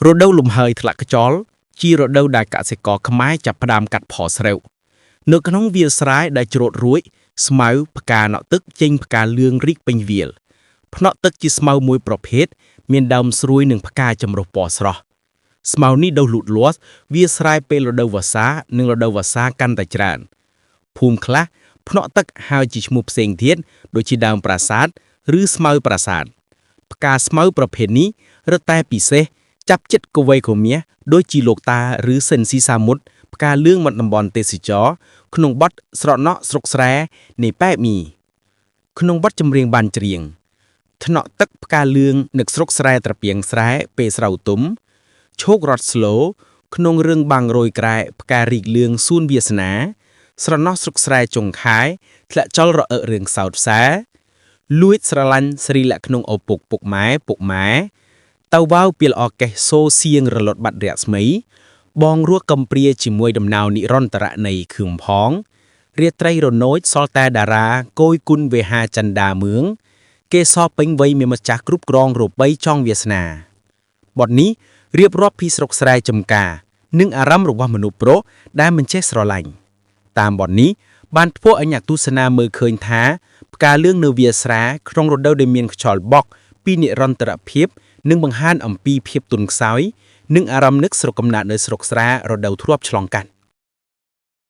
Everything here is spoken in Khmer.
រដូវលំហើយធ្លាក់ខ្យល់ជារដូវដែលកសិករខ្មែរចាប់ផ្ដើមកាត់ផលស្រូវនៅក្នុងវាលស្រែដែលច្រូតរួចស្មៅផ្កាណក់ទឹកចេញផ្កាលឿងរីកពេញវាលផ្នក់ទឹកជាស្មៅមួយប្រភេទមានដើមស្រួយនិងផ្កាចម្រុះពណ៌ស្រស់ស្មៅនេះដុះលូតលាស់វាស្រែពេលរដូវវស្សានិងរដូវវស្សាកាន់តែច្រើនភូមិខ្លះផ្នក់ទឹកហៅជាឈ្មោះផ្សេងទៀតដូចជាដើមប្រាសាទឬស្មៅប្រាសាទផ្កាស្មៅប្រភេទនេះរឹតតែពិសេសចាប់ចិត្តកវីកូមាសដូចជាលោកតាឬសិនស៊ីសាមុតផ្កាលឿងមាត់តំបន់ទេសចរក្នុងបទស្រណក់ស្រុកស្រែនៃប៉ែមីក្នុងបទចម្រៀងបានច្រៀងថ្នាក់ទឹកផ្កាលឿងនឹកស្រុកស្រែត្រពាំងស្រែពេលស្រូវទុំឈោករត់ស្លូក្នុងរឿងបាំងរយក្រែផ្ការីកលឿងសួនវាសនាស្រណោះស្រុកស្រែចុងខែធ្លាក់ចុលរអិករឿងសោតផ្សាលួចស្រឡាញ់ស្រីលក្ខក្នុងឪពុកពុកម៉ែតៅវ៉ាវពីលអកេះសូសៀងរលត់បាត់រស្មីបងរស់កំព្រាជាមួយដំណៅនិរន្តរនៃខឹមផងរាត្រីរណូចសល់តែតារាគយគុណវេហាចន្ទាមឿងគេសពពេញវ័យមានម្ចាស់គ្រប់គ្រងរបីចង់វាសនាបទនេះរៀបរាប់ពីស្រុកស្រែចំការនិងអារម្មណ៍របស់មនុស្សប្រុសដែលមិនចេះស្រឡាញ់តាមបទនេះបានធ្វើឲ្យអ្នកទស្សនាមើលឃើញថាផ្កាលឿងនៅវាលស្រែក្នុងរដូវដែលមានខ្យល់បក់ពីនិរន្តរភាពនិងបង្ហាញអំពីភាពទន់ខ្សោយនិងអារម្មណ៍នឹកស្រុកកំណើតនៅស្រុកស្រែរដូវធ្លាប់ឆ្លងកាត់